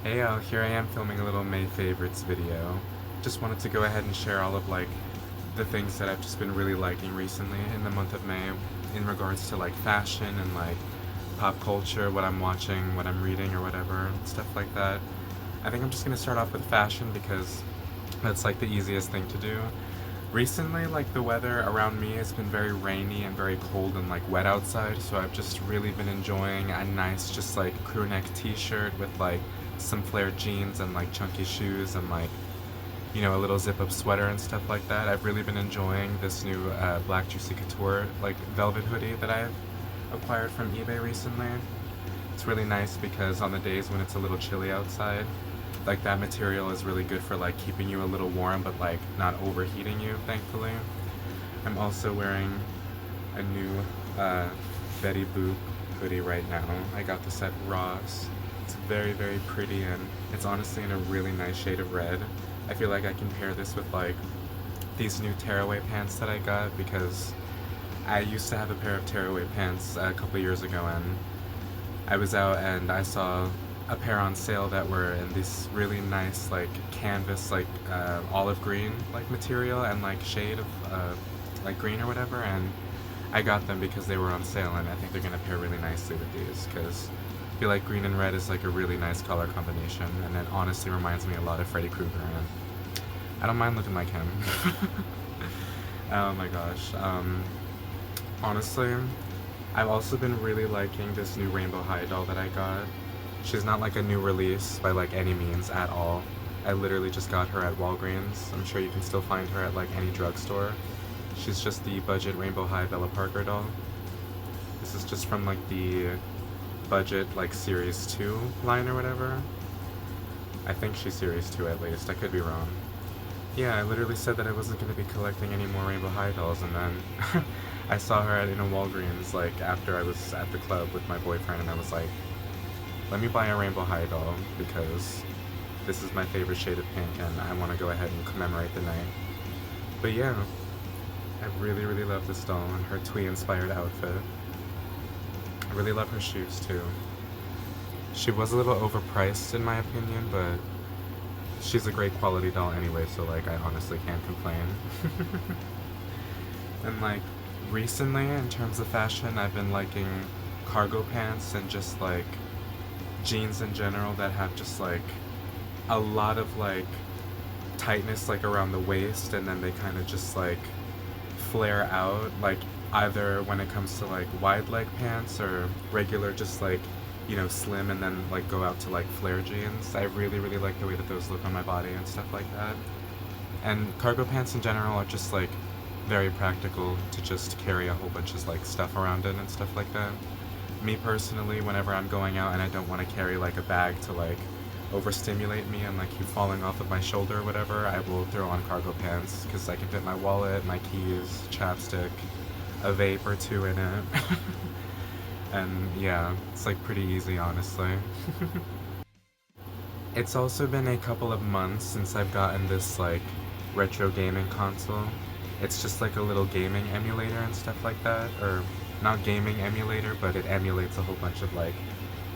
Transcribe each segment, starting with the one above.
Hey, here I am filming a little May favorites video. Just wanted to go ahead and share all of the things that I've just been really liking recently in the month of May in regards to fashion and pop culture, what I'm watching, what I'm reading or whatever, stuff like that. I think I'm just gonna start off with fashion because that's the easiest thing to do. Recently, the weather around me has been very rainy and very cold and wet outside, so I've just really been enjoying a nice just crew neck t-shirt with some flared jeans and chunky shoes and a little zip up sweater and stuff like that. I've really been enjoying this new Black Juicy Couture velvet hoodie that I've acquired from eBay recently. It's really nice because on the days when it's a little chilly outside, that material is really good for keeping you a little warm but not overheating you, thankfully. I'm also wearing a new Betty Boop hoodie right now. I got this at Ross. It's very, very pretty and it's honestly in a really nice shade of red. I feel like I can pair this with these new tearaway pants that I got because I used to have a pair of tearaway pants a couple years ago and I was out and I saw a pair on sale that were in this really nice canvas olive green material and shade of green or whatever, and I got them because they were on sale and I think they're gonna pair really nicely with these because I feel like green and red is a really nice color combination and it honestly reminds me a lot of Freddy Krueger and I don't mind looking like him. Oh my gosh. Honestly, I've also been really liking this new Rainbow High doll that I got. She's not a new release by any means at all. I literally just got her at Walgreens. I'm sure you can still find her at any drugstore. She's just the budget Rainbow High Bella Parker doll. This is just from the budget series 2 line or whatever. I think she's series 2 at least, I could be wrong. Yeah, I literally said that I wasn't going to be collecting any more Rainbow High dolls and then I saw her in a Walgreens after I was at the club with my boyfriend and I was like, let me buy a Rainbow High doll because this is my favorite shade of pink and I want to go ahead and commemorate the night. But yeah, I really, really love this doll and her twee-inspired outfit. I really love her shoes too. She was a little overpriced in my opinion, but she's a great quality doll anyway, so I honestly can't complain. And recently, in terms of fashion, I've been liking cargo pants and just jeans in general that have just a lot of tightness around the waist and then they kind of just flare out either when it comes to wide leg pants or regular just slim and then go out to flare jeans. I really, really like the way that those look on my body and stuff like that. And cargo pants in general are just very practical to just carry a whole bunch of stuff around it and stuff like that. Me personally, whenever I'm going out and I don't want to carry a bag to overstimulate me and keep falling off of my shoulder or whatever, I will throw on cargo pants because I can fit my wallet, my keys, chapstick, a vape or two in it. And yeah, it's pretty easy honestly. It's also been a couple of months since I've gotten this retro gaming console. It's just a little gaming emulator and stuff like that, or not gaming emulator, but it emulates a whole bunch of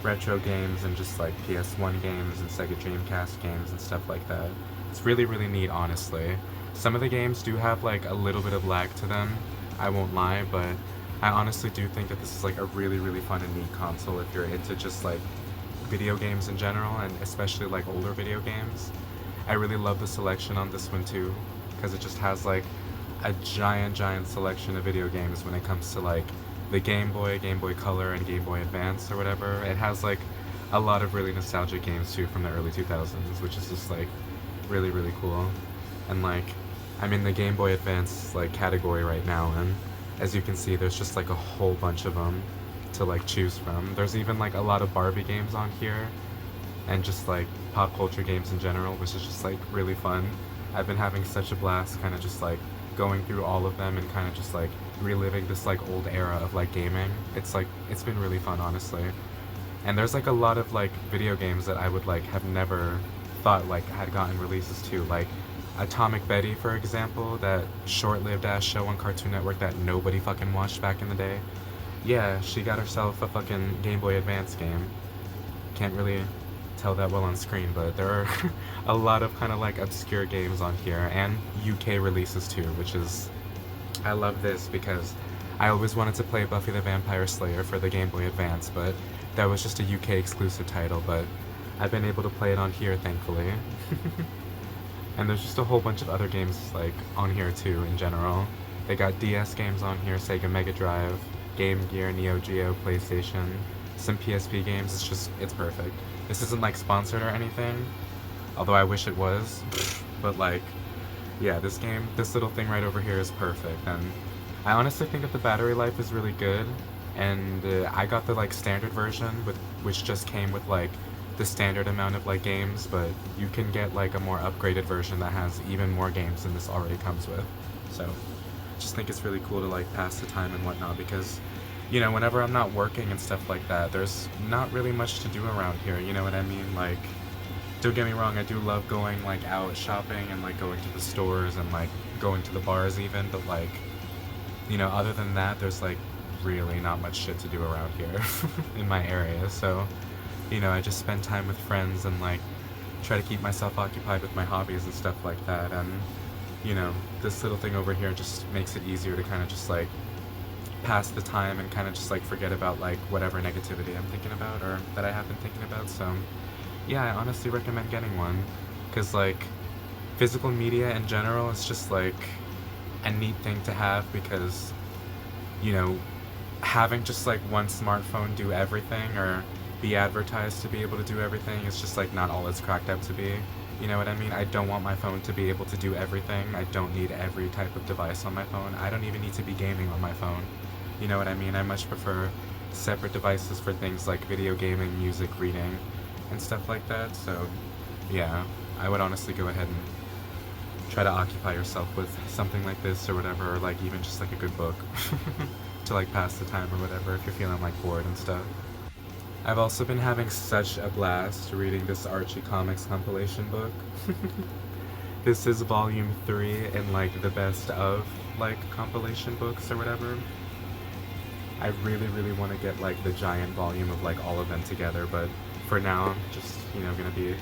retro games and just PS1 games and Sega Dreamcast games and stuff like that. It's really, really neat honestly. Some of the games do have a little bit of lag to them, I won't lie, but I honestly do think that this is a really, really fun and neat console if you're into just video games in general and especially older video games. I really love the selection on this one too because it just has a giant selection of video games when it comes to the Game Boy, Game Boy Color, and Game Boy Advance or whatever. It has a lot of really nostalgic games too from the early 2000s, which is just really, really cool. And I'm in the Game Boy Advance category right now, and as you can see, there's just a whole bunch of them to choose from. There's even a lot of Barbie games on here, and just pop culture games in general, which is just really fun. I've been having such a blast, kind of just going through all of them and kind of just reliving this old era of gaming. It's been really fun honestly. And there's a lot of video games that I would have never thought had gotten releases to, Atomic Betty, for example, that short-lived ass show on Cartoon Network that nobody fucking watched back in the day. Yeah, she got herself a fucking Game Boy Advance game. Can't really tell that well on screen, but there are a lot of kind of like obscure games on here, and UK releases too, which is, I love this because I always wanted to play Buffy the Vampire Slayer for the Game Boy Advance, but that was just a UK exclusive title, but I've been able to play it on here, thankfully. And there's just a whole bunch of other games like on here too in general. They got DS games on here, Sega Mega Drive, Game Gear, Neo Geo, PlayStation, some PSP games. It's perfect. This isn't like sponsored or anything, although I wish it was, but like, yeah, this little thing right over here is perfect, and I honestly think that the battery life is really good, and I got the like standard version, which just came with like the standard amount of like games, but you can get like a more upgraded version that has even more games than this already comes with. So just think it's really cool to like pass the time and whatnot, because you know, whenever I'm not working and stuff like that, there's not really much to do around here, you know what I mean? Like, don't get me wrong, I do love going like out shopping and like going to the stores and like going to the bars even, but like, you know, other than that, there's like really not much shit to do around here in my area. So, you know, I just spend time with friends and like try to keep myself occupied with my hobbies and stuff like that. And, you know, this little thing over here just makes it easier to kind of just like pass the time and kind of just like forget about like whatever negativity I'm thinking about or that I have been thinking about. So yeah, I honestly recommend getting one, because like physical media in general is just like a neat thing to have, because, you know, having just like one smartphone do everything or be advertised to be able to do everything is just like not all it's cracked up to be. You know what I mean? I don't want my phone to be able to do everything. I don't need every type of device on my phone. I don't even need to be gaming on my phone. You know what I mean? I much prefer separate devices for things like video gaming, music, reading, and stuff like that. So yeah, I would honestly go ahead and try to occupy yourself with something like this or whatever, or like even just like a good book to like pass the time or whatever if you're feeling like bored and stuff. I've also been having such a blast reading this Archie Comics compilation book. This is volume 3 in like the best of like compilation books or whatever. I really, really want to get like the giant volume of like all of them together, but for now I'm just, you know, gonna be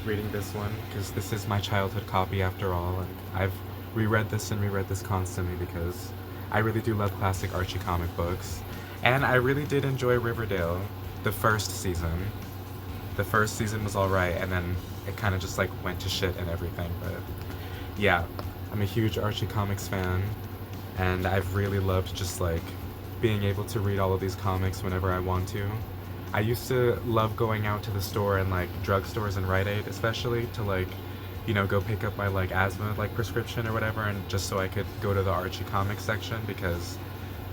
reading this one because this is my childhood copy after all, and I've reread this and reread this constantly because I really do love classic Archie comic books. And I really did enjoy Riverdale, the first season. The first season was alright, and then it kind of just like went to shit and everything, but yeah, I'm a huge Archie Comics fan, and I've really loved just like being able to read all of these comics whenever I want to. I used to love going out to the store and like drugstores and Rite Aid especially to like, you know, go pick up my like asthma like prescription or whatever, and just so I could go to the Archie Comics section, because,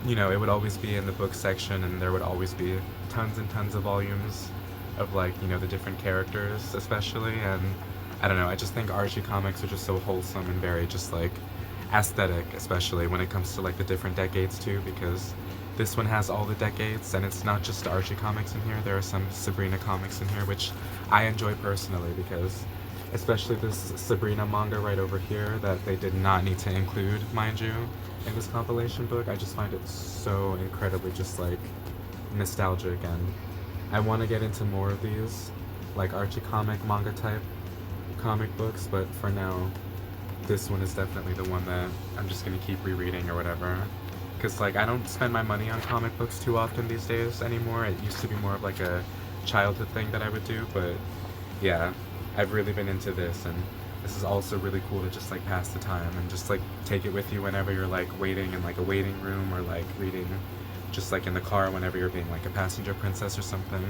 you know, it would always be in the book section and there would always be tons and tons of volumes of like, you know, the different characters especially, and I don't know, I just think Archie Comics are just so wholesome and very just like aesthetic, especially when it comes to like the different decades too, because this one has all the decades, and it's not just Archie comics in here, there are some Sabrina comics in here, which I enjoy personally, because especially this Sabrina manga right over here that they did not need to include, mind you, in this compilation book. I just find it so incredibly just like nostalgic, and I want to get into more of these like Archie comic manga type comic books, but for now this one is definitely the one that I'm just going to keep rereading or whatever. Because like I don't spend my money on comic books too often these days anymore. It used to be more of like a childhood thing that I would do, but yeah, I've really been into this, and this is also really cool to just like pass the time and just like take it with you whenever you're like waiting in like a waiting room, or like reading just like in the car whenever you're being like a passenger princess or something.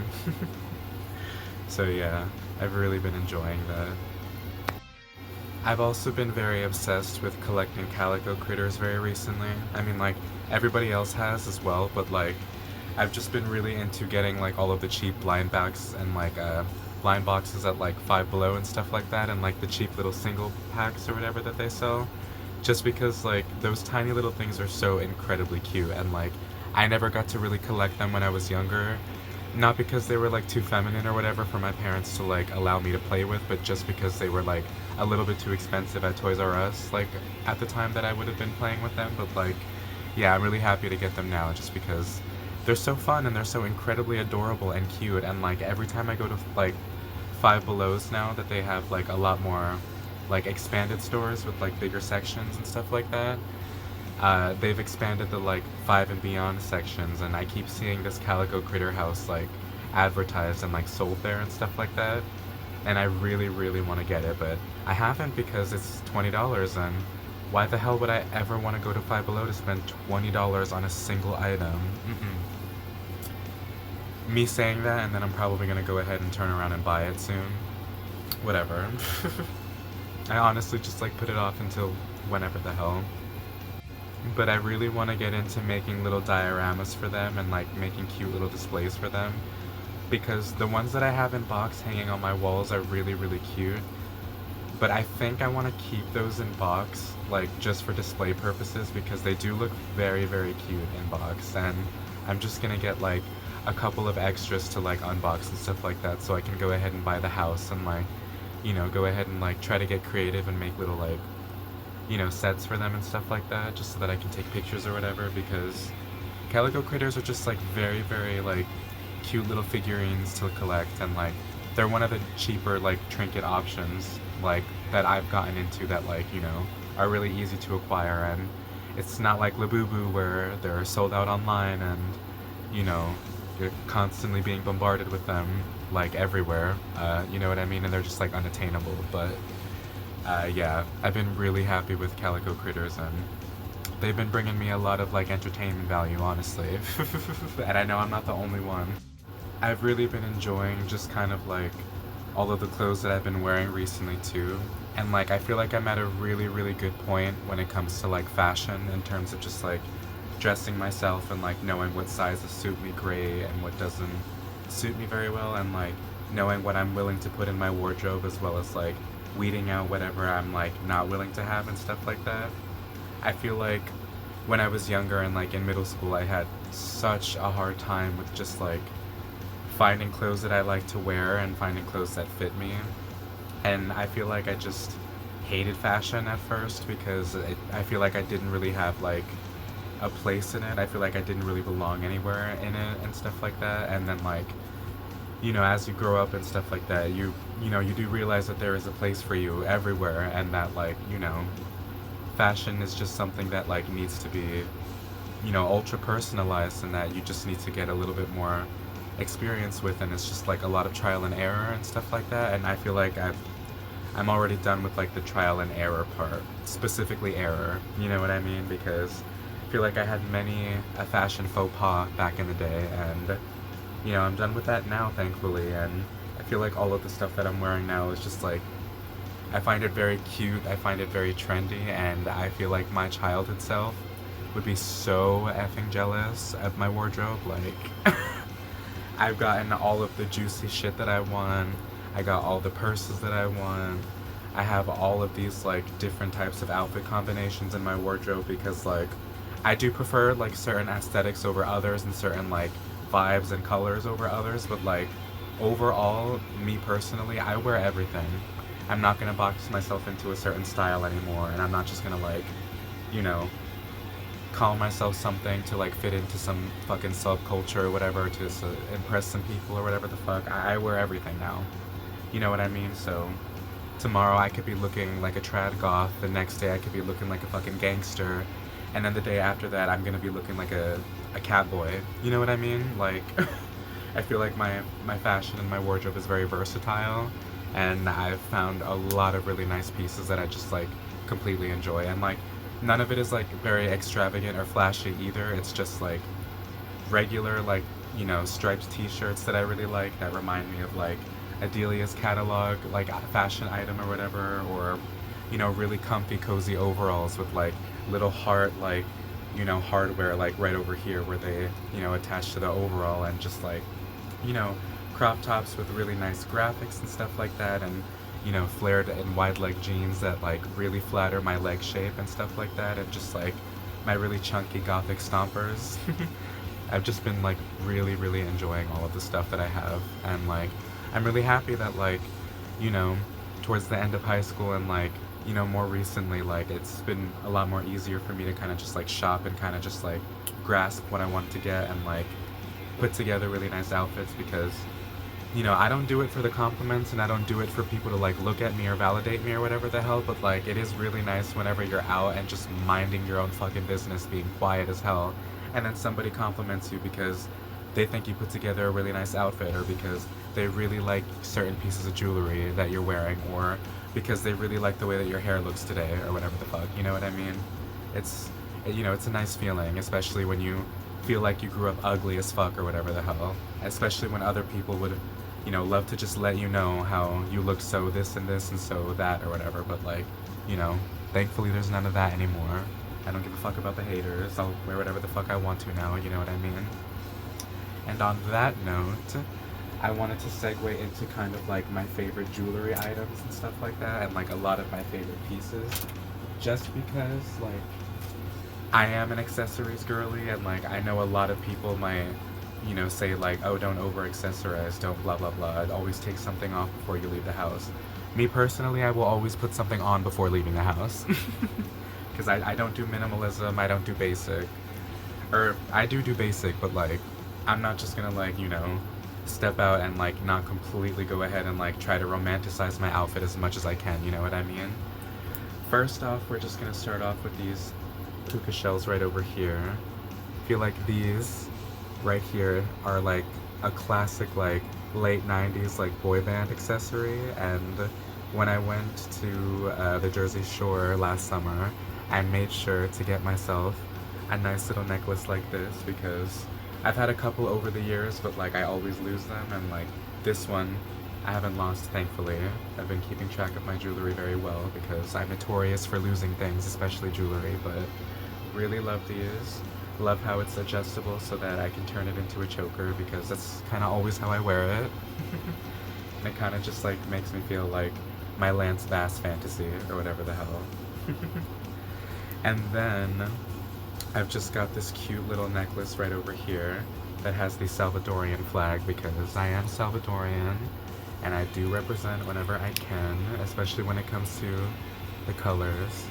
So yeah, I've really been enjoying that. I've also been very obsessed with collecting calico critters very recently. I mean, like, everybody else has as well, but like, I've just been really into getting like all of the cheap blind bags and like blind boxes at like Five Below and stuff like that, and like the cheap little single packs or whatever that they sell. Just because like those tiny little things are so incredibly cute, and like I never got to really collect them when I was younger. Not because they were like too feminine or whatever for my parents to like allow me to play with, but just because they were like a little bit too expensive at Toys R Us, like at the time that I would have been playing with them. But like, yeah, I'm really happy to get them now, just because they're so fun and they're so incredibly adorable and cute, and like every time I go to like Five Below's now that they have like a lot more like expanded stores with like bigger sections and stuff like that. They've expanded the like Five and Beyond sections, and I keep seeing this Calico Critter House like advertised and like sold there and stuff like that. And I really, really want to get it, but I haven't because it's $20, and why the hell would I ever want to go to Five Below to spend $20 on a single item? Me saying that, and then I'm probably gonna go ahead and turn around and buy it soon. Whatever. I honestly just like put it off until whenever the hell. But I really want to get into making little dioramas for them and like making cute little displays for them, because the ones that I have in box hanging on my walls are really, really cute. But I think I want to keep those in box, like just for display purposes, because they do look very, very cute in box. And I'm just gonna get like a couple of extras to like unbox and stuff like that, so I can go ahead and buy the house and like, you know, go ahead and like try to get creative and make little like, you know, sets for them and stuff like that, just so that I can take pictures or whatever, because Calico Critters are just like very, very like cute little figurines to collect, and like they're one of the cheaper like trinket options like that I've gotten into that like, you know, are really easy to acquire. And it's not like Labubu where they're sold out online and, you know, you're constantly being bombarded with them like everywhere, you know what I mean, and they're just like unattainable. But yeah, I've been really happy with Calico Critters, and they've been bringing me a lot of like entertainment value, honestly. And I know I'm not the only one. I've really been enjoying just kind of like all of the clothes that I've been wearing recently too. And like I feel like I'm at a really, really good point when it comes to like fashion, in terms of just like dressing myself and like knowing what sizes suit me great and what doesn't suit me very well, and like knowing what I'm willing to put in my wardrobe, as well as like weeding out whatever I'm like not willing to have and stuff like that. I feel like when I was younger and like in middle school, I had such a hard time with just like finding clothes that I like to wear and finding clothes that fit me. And I feel like I just hated fashion at first, because I feel like I didn't really have like a place in it. I feel like I didn't really belong anywhere in it and stuff like that. And then like, you know, as you grow up and stuff like that, you know, you do realize that there is a place for you everywhere, and that like, you know, fashion is just something that like needs to be, you know, ultra personalized, and that you just need to get a little bit more experience with, and it's just like a lot of trial and error and stuff like that. And I feel like I'm already done with like the trial and error part, specifically error, you know what I mean, because I feel like I had many a fashion faux pas back in the day, and you know, I'm done with that now, thankfully. And I feel like all of the stuff that I'm wearing now is just like, I find it very cute, I find it very trendy, and I feel like my childhood self would be so effing jealous of my wardrobe. Like I've gotten all of the juicy shit that I want, I got all the purses that I want, I have all of these like different types of outfit combinations in my wardrobe, because like I do prefer like certain aesthetics over others, and certain like vibes and colors over others, but like overall, me personally, I wear everything. I'm not gonna box myself into a certain style anymore, and I'm not just gonna like, you know, call myself something to like fit into some fucking subculture or whatever to impress some people or whatever the fuck. I wear everything now. You know what I mean? So tomorrow I could be looking like a trad goth, the next day I could be looking like a fucking gangster, and then the day after that I'm gonna be looking like a cat boy. You know what I mean? Like I feel like my fashion and my wardrobe is very versatile, and I've found a lot of really nice pieces that I just like completely enjoy. And like none of it is like very extravagant or flashy either. It's just like regular, like, you know, striped t-shirts that I really like, that remind me of like Adelia's catalog like fashion item or whatever, or, you know, really comfy cozy overalls with like little heart, like, you know, hardware like right over here where they, you know, attach to the overall, and just like, you know, crop tops with really nice graphics and stuff like that, and, you know, flared and wide leg jeans that like really flatter my leg shape and stuff like that, and just like my really chunky gothic stompers. I've just been like really, really enjoying all of the stuff that I have, and like I'm really happy that like, you know, towards the end of high school and like, you know, more recently, like it's been a lot more easier for me to kind of just like shop and kind of just like grasp what I want to get, and like put together really nice outfits, because you know, I don't do it for the compliments and I don't do it for people to like look at me or validate me or whatever the hell, but like it is really nice whenever you're out and just minding your own fucking business, being quiet as hell, and then somebody compliments you because they think you put together a really nice outfit, or because they really like certain pieces of jewelry that you're wearing, or because they really like the way that your hair looks today, or whatever the fuck, you know what I mean? It's, you know, it's a nice feeling, especially when you feel like you grew up ugly as fuck or whatever the hell, especially when other people would, you know, love to just let you know how you look so this and so that or whatever, but like, you know, thankfully there's none of that anymore. I don't give a fuck about the haters. I'll wear whatever the fuck I want to now, you know what I mean? And on that note, I wanted to segue into kind of like my favorite jewelry items and stuff like that, and like a lot of my favorite pieces, just because like I am an accessories girly, and like I know a lot of people might, you know, say like, oh, don't over accessorize, don't blah blah blah. Always take something off before you leave the house. Me personally, I will always put something on before leaving the house. Because I don't do minimalism, I don't do basic. Or I do basic, but like I'm not just gonna like, you know, step out and like not completely go ahead and like try to romanticize my outfit as much as I can, you know what I mean? First off, we're just gonna start off with these puka shells right over here. I feel like these right here are like a classic like late 90s like boy band accessory, and when I went to the Jersey Shore last summer, I made sure to get myself a nice little necklace like this, because I've had a couple over the years, but like I always lose them, and like this one I haven't lost, thankfully. I've been keeping track of my jewelry very well because I'm notorious for losing things, especially jewelry, but really love these. Love how it's adjustable so that I can turn it into a choker, because that's kind of always how I wear it. And it kind of just like makes me feel like my Lance Bass fantasy or whatever the hell. And then I've just got this cute little necklace right over here that has the Salvadorian flag, because I am Salvadorian and I do represent whenever I can, especially when it comes to the colors.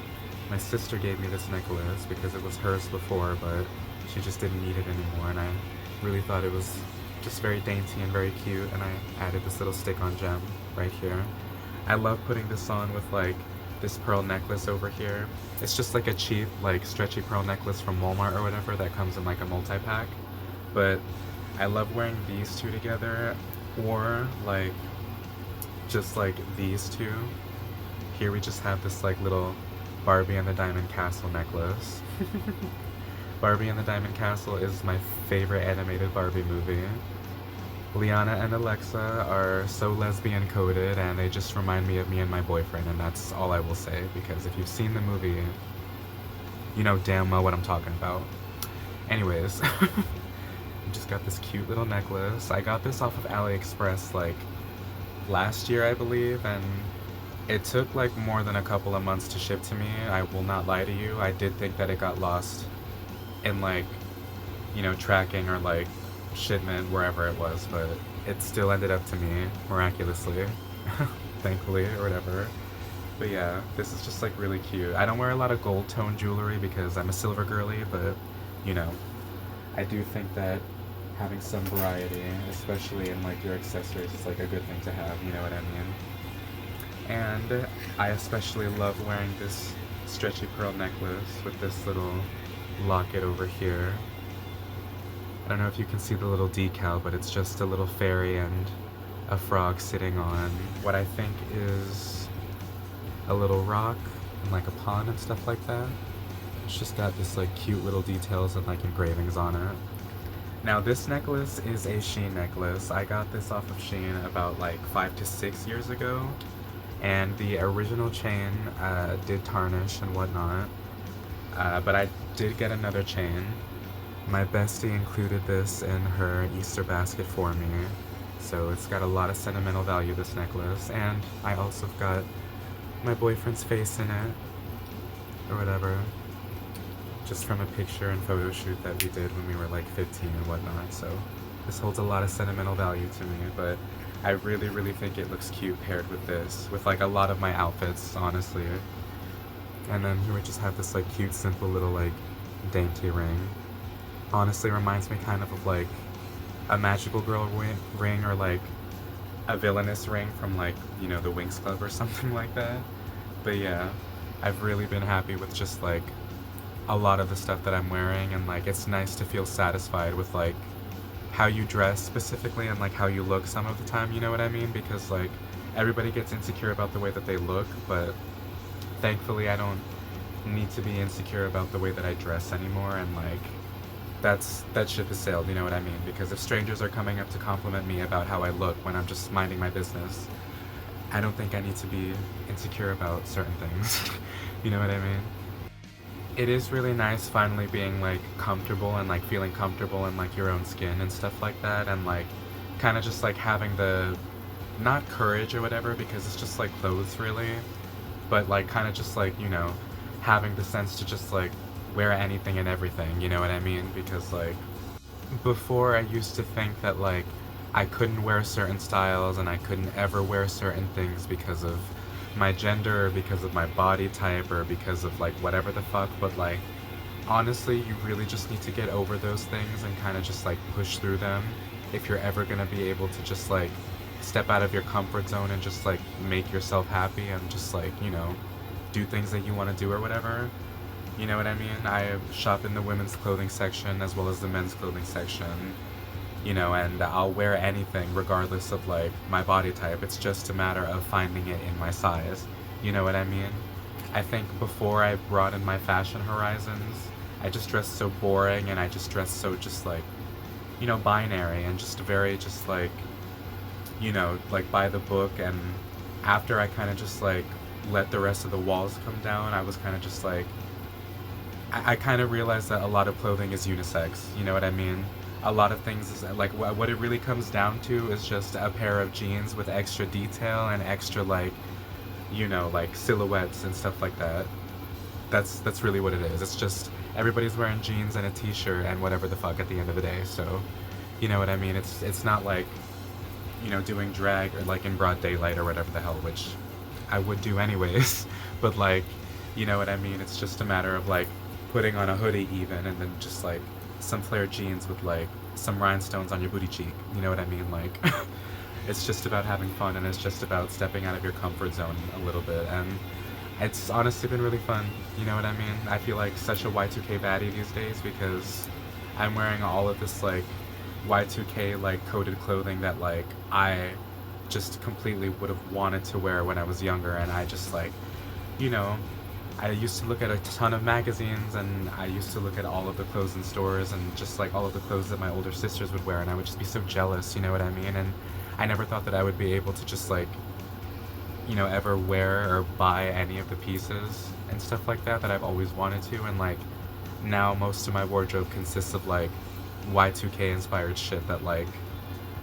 My sister gave me this necklace because it was hers before, but she just didn't need it anymore, and I really thought it was just very dainty and very cute, and I added this little stick-on gem right here. I love putting this on with like this pearl necklace over here. It's just like a cheap, like stretchy pearl necklace from Walmart or whatever that comes in like a multi-pack. But I love wearing these two together, or like just like these two. Here we just have this like little Barbie and the Diamond Castle necklace. Barbie and the Diamond Castle is my favorite animated Barbie movie. Liana and Alexa are so lesbian coded, and they just remind me of me and my boyfriend, and that's all I will say, because if you've seen the movie, you know damn well what I'm talking about. Anyways, I just got this cute little necklace. I got this off of AliExpress like last year, I believe, and it took like more than a couple of months to ship to me. I will not lie to you. I did think that it got lost in like, you know, tracking or like shipment wherever it was, but it still ended up to me miraculously, thankfully, or whatever. But yeah, this is just like really cute. I don't wear a lot of gold tone jewelry because I'm a silver girly, but you know, I do think that having some variety, especially in like your accessories, is like a good thing to have, you know what I mean? And I especially love wearing this stretchy pearl necklace with this little locket over here. I don't know if you can see the little decal, but it's just a little fairy and a frog sitting on what I think is a little rock and like a pond and stuff like that. It's just got this like cute little details and like engravings on it. Now this necklace is a Shein necklace. I got this off of Shein about like 5 to 6 years ago, and the original chain did tarnish and whatnot, but I did get another chain. My bestie included this in her Easter basket for me, so it's got a lot of sentimental value, this necklace, and I also got my boyfriend's face in it, or whatever, just from a picture and photo shoot that we did when we were like 15 and whatnot, so this holds a lot of sentimental value to me, but I really think it looks cute paired with this, with like a lot of my outfits, honestly. And then here we just have this like cute, simple little like dainty ring. Honestly reminds me kind of like a magical girl ring, or like a villainous ring from like, the Winx Club or something like that. But yeah, I've really been happy with just like a lot of the stuff that I'm wearing, and like it's nice to feel satisfied with like how you dress specifically and like how you look some of the time, you know what I mean? Because like everybody gets insecure about the way that they look, but thankfully I don't need to be insecure about the way that I dress anymore, and like that ship has sailed, you know what I mean? Because if strangers are coming up to compliment me about how I look when I'm just minding my business, I don't think I need to be insecure about certain things. You know what I mean? It is really nice finally being like comfortable and like feeling comfortable in like your own skin and stuff like that, and like kind of just like having the, not courage or whatever because it's just like clothes really, but like kind of just like, having the sense to just like wear anything and everything, you know what I mean? Because like before I used to think that like I couldn't wear certain styles and I couldn't ever wear certain things because of my gender or because of my body type or because of like whatever the fuck, but like honestly you really just need to get over those things and kind of just like push through them if you're ever gonna be able to just like step out of your comfort zone and just like make yourself happy and just like, do things that you want to do or whatever. You know what I mean? I shop in the women's clothing section as well as the men's clothing section, and I'll wear anything regardless of like my body type. It's just a matter of finding it in my size. You know what I mean? I think before I broadened my fashion horizons, I just dressed so boring and I just dressed so just like, binary and just very just like, like by the book. And after I kind of just like let the rest of the walls come down, I was kind of just like, I kind of realized that a lot of clothing is unisex, you know what I mean? A lot of things is like what it really comes down to is just a pair of jeans with extra detail and extra like, like silhouettes and stuff like that. That's really what it is. It's just everybody's wearing jeans and a t-shirt and whatever the fuck at the end of the day. So, you know what I mean? It's not like, doing drag or like in broad daylight or whatever the hell, which I would do anyways. But like, you know what I mean? It's just a matter of like putting on a hoodie even and then just like some flared jeans with like some rhinestones on your booty cheek. You know what I mean? Like it's just about having fun and it's just about stepping out of your comfort zone a little bit, and it's honestly been really fun. You know what I mean? I feel like such a Y2K baddie these days because I'm wearing all of this like Y2K like coded clothing that like I just completely would have wanted to wear when I was younger, and I just like, I used to look at a ton of magazines and I used to look at all of the clothes in stores and just like all of the clothes that my older sisters would wear, and I would just be so jealous, you know what I mean? And I never thought that I would be able to just like, ever wear or buy any of the pieces and stuff like that I've always wanted to, and like now most of my wardrobe consists of like Y2K inspired shit that like,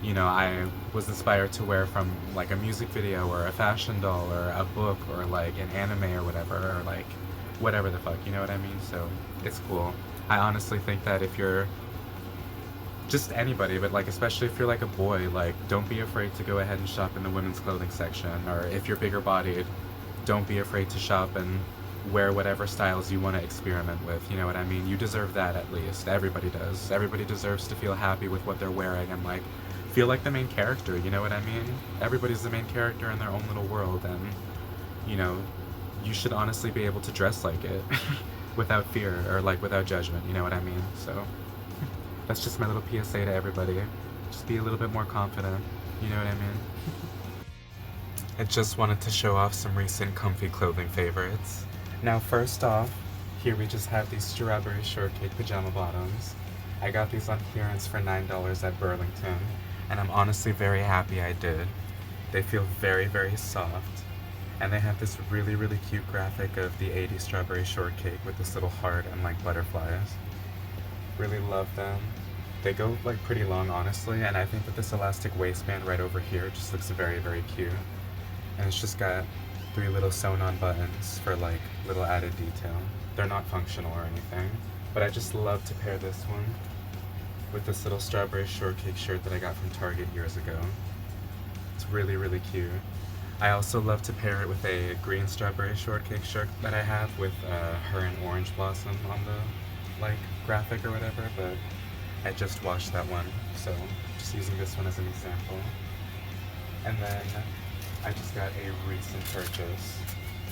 I was inspired to wear from like a music video or a fashion doll or a book or like an anime or whatever, or like whatever the fuck, you know what I mean? So it's cool. I honestly think that if you're just anybody, but like especially if you're like a boy, like don't be afraid to go ahead and shop in the women's clothing section, or if you're bigger bodied, don't be afraid to shop and wear whatever styles you want to experiment with, you know what I mean? You deserve that at least. Everybody does. Everybody deserves to feel happy with what they're wearing and like feel like the main character, you know what I mean? Everybody's the main character in their own little world, and you should honestly be able to dress like it without fear or like without judgment, you know what I mean? So that's just my little PSA to everybody. Just be a little bit more confident, you know what I mean? I just wanted to show off some recent comfy clothing favorites. Now first off, here we just have these strawberry shortcake pajama bottoms. I got these on clearance for $9 at Burlington, and I'm honestly very happy I did. They feel very, very soft, and they have this really, really cute graphic of the 80s strawberry shortcake with this little heart and like butterflies. Really love them. They go like pretty long, honestly, and I think that this elastic waistband right over here just looks very, very cute. And it's just got 3 little sewn-on buttons for like little added detail. They're not functional or anything, but I just love to pair this one with this little strawberry shortcake shirt that I got from Target years ago. It's really, really cute. I also love to pair it with a green strawberry shortcake shirt that I have with her and orange blossom on the like graphic or whatever, but I just washed that one, so just using this one as an example. And then I just got a recent purchase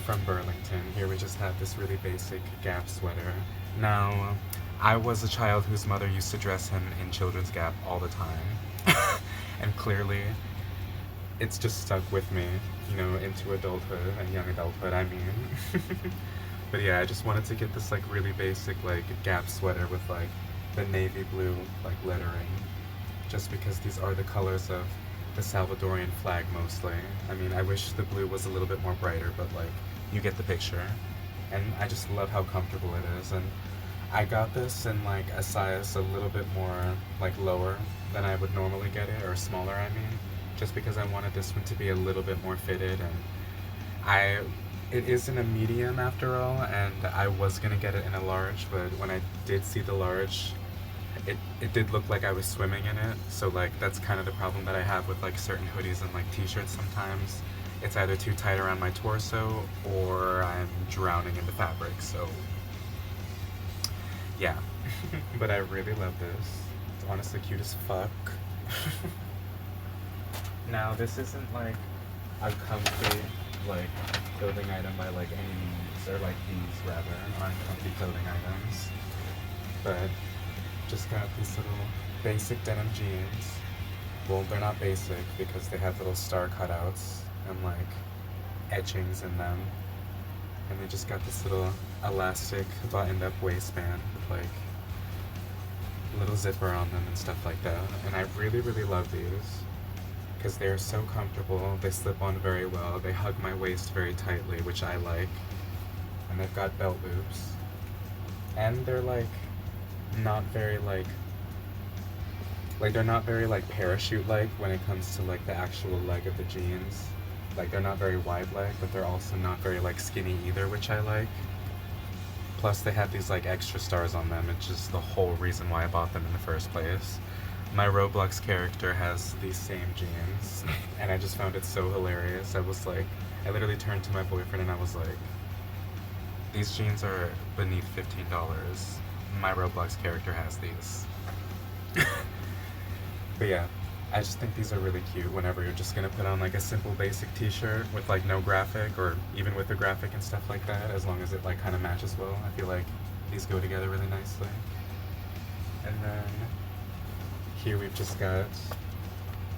from Burlington. Here we just have this really basic Gap sweater. Now, I was a child whose mother used to dress him in children's Gap all the time. And clearly, it's just stuck with me, you know, into adulthood and young adulthood, I mean. But yeah, I just wanted to get this like really basic like Gap sweater with like the navy blue like lettering, just because these are the colors of the Salvadorian flag mostly. I mean, I wish the blue was a little bit more brighter, but like, you get the picture. And I just love how comfortable it is. And I got this in like a size a little bit more like lower than I would normally get it, or smaller I mean, just because I wanted this one to be a little bit more fitted. And I it is in a medium after all, and I was gonna get it in a large, but when I did see the large, it did look like I was swimming in it. So like that's kind of the problem that I have with like certain hoodies and like t-shirts sometimes. It's either too tight around my torso or I'm drowning in the fabric. So yeah. But I really love this. It's honestly cute as fuck. Now this isn't like a comfy like clothing item by like any means, or like these rather aren't comfy clothing items. But just got these little basic denim jeans. Well, they're not basic because they have little star cutouts and like etchings in them. And they just got this little elastic buttoned up waistband with like little zipper on them and stuff like that. And I really, really love these because they're so comfortable. They slip on very well. They hug my waist very tightly, which I like. And they've got belt loops. And they're like not very like they're not very like parachute like when it comes to like the actual leg of the jeans. Like they're not very wide leg, but they're also not very like skinny either, which I like. Plus they have these like extra stars on them, which is the whole reason why I bought them in the first place. My Roblox character has these same jeans, and I just found it so hilarious. I literally turned to my boyfriend and I was like, these jeans are beneath $15. My Roblox character has these. But yeah, I just think these are really cute whenever you're just gonna put on like a simple basic t-shirt with like no graphic, or even with a graphic and stuff like that, as long as it like kind of matches well. I feel like these go together really nicely. And then here we've just got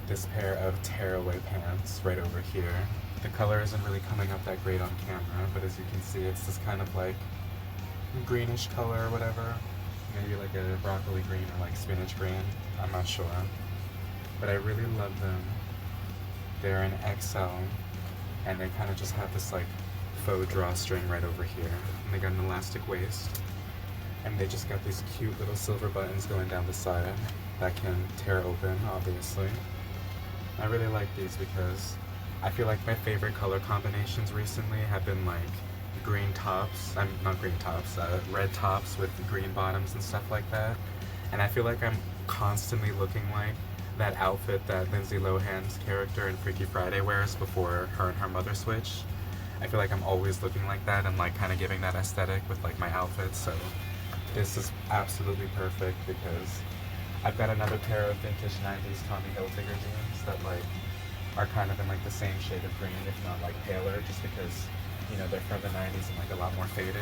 this pair of tearaway pants right over here. The color isn't really coming up that great on camera, but as you can see, it's this kind of like greenish color or whatever. Maybe like a broccoli green or like spinach green. I'm not sure. But I really love them. They're an XL, and they kind of just have this like faux drawstring right over here. And they got an elastic waist. And they just got these cute little silver buttons going down the side that can tear open, obviously. I really like these because I feel like my favorite color combinations recently have been like green tops, red tops with green bottoms and stuff like that. And I feel like I'm constantly looking like that outfit that Lindsay Lohan's character in Freaky Friday wears before her and her mother switch. I feel like I'm always looking like that and like kind of giving that aesthetic with like my outfits. So this is absolutely perfect because I've got another pair of vintage 90s Tommy Hilfiger jeans that like are kind of in like the same shade of green, if not like paler, just because, you know, they're from the 90s and like a lot more faded.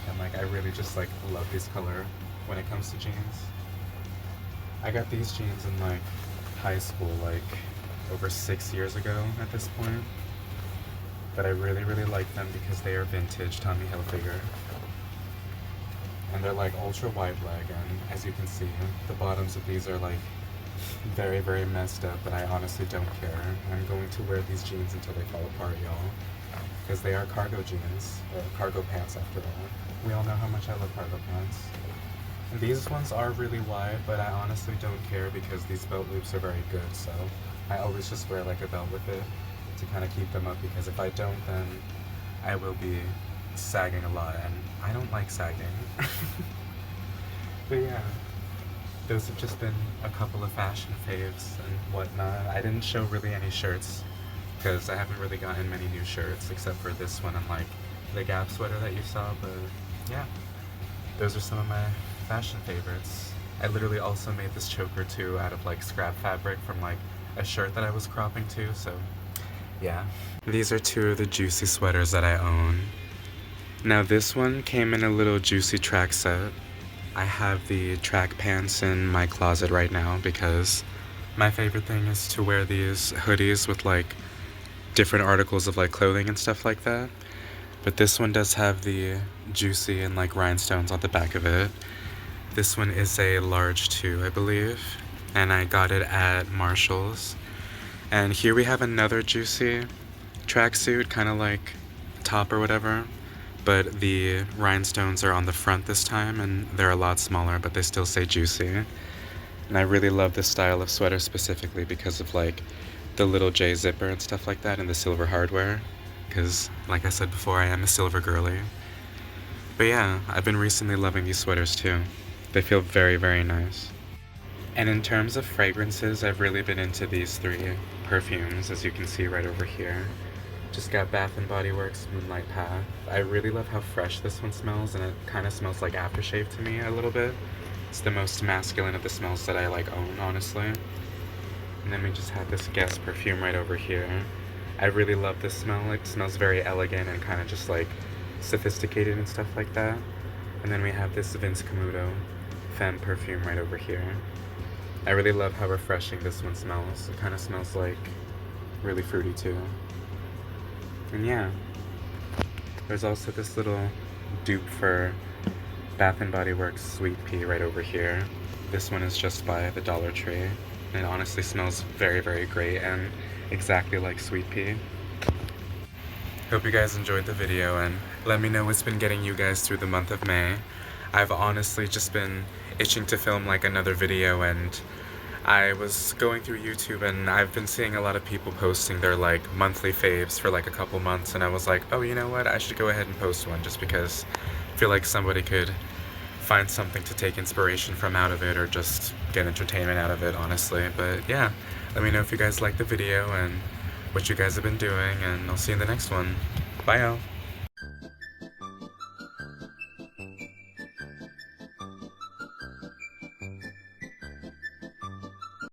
And like I really just like love this color when it comes to jeans. I got these jeans in like high school, like over 6 years ago at this point. But I really, really like them because they are vintage Tommy Hilfiger. And they're like ultra wide leg, and as you can see, the bottoms of these are like very, very messed up, but I honestly don't care. I'm going to wear these jeans until they fall apart, y'all. Because they are cargo jeans, or cargo pants after all. We all know how much I love cargo pants. And these ones are really wide, but I honestly don't care because these belt loops are very good, so I always just wear like a belt with it to kind of keep them up, because if I don't, then I will be sagging a lot, and I don't like sagging. But yeah, those have just been a couple of fashion faves and whatnot. I didn't show really any shirts because I haven't really gotten many new shirts except for this one and like the Gap sweater that you saw, but yeah, those are some of my fashion favorites. I literally also made this choker too out of like scrap fabric from like a shirt that I was cropping too, so yeah. These are two of the Juicy sweaters that I own. Now this one came in a little Juicy track set. I have the track pants in my closet right now because my favorite thing is to wear these hoodies with like different articles of like clothing and stuff like that. But this one does have the Juicy and like rhinestones on the back of it. This one is a large too, I believe, and I got it at Marshall's. And here we have another Juicy tracksuit, kind of like top or whatever, but the rhinestones are on the front this time and they're a lot smaller, but they still say Juicy. And I really love this style of sweater specifically because of like the little J zipper and stuff like that and the silver hardware, because like I said before, I am a silver girly. But yeah, I've been recently loving these sweaters too. They feel very, very nice. And in terms of fragrances, I've really been into these three perfumes, as you can see right over here. Just got Bath & Body Works Moonlight Path. I really love how fresh this one smells, and it kind of smells like aftershave to me a little bit. It's the most masculine of the smells that I like own, honestly. And then we just have this Guess perfume right over here. I really love this smell. It smells very elegant and kind of just like sophisticated and stuff like that. And then we have this Vince Camuto Femme perfume right over here. I really love how refreshing this one smells. It kind of smells like really fruity too. And yeah, there's also this little dupe for Bath & Body Works Sweet Pea right over here. This one is just by the Dollar Tree. And it honestly smells very, very great and exactly like Sweet Pea. Hope you guys enjoyed the video and let me know what's been getting you guys through the month of May. I've honestly just been itching to film like another video, and I was going through YouTube and I've been seeing a lot of people posting their like monthly faves for like a couple months, and I was like, oh, you know what, I should go ahead and post one just because I feel like somebody could find something to take inspiration from out of it or just get entertainment out of it, honestly. But yeah, let me know if you guys liked the video and what you guys have been doing, and I'll see you in the next one. Bye y'all.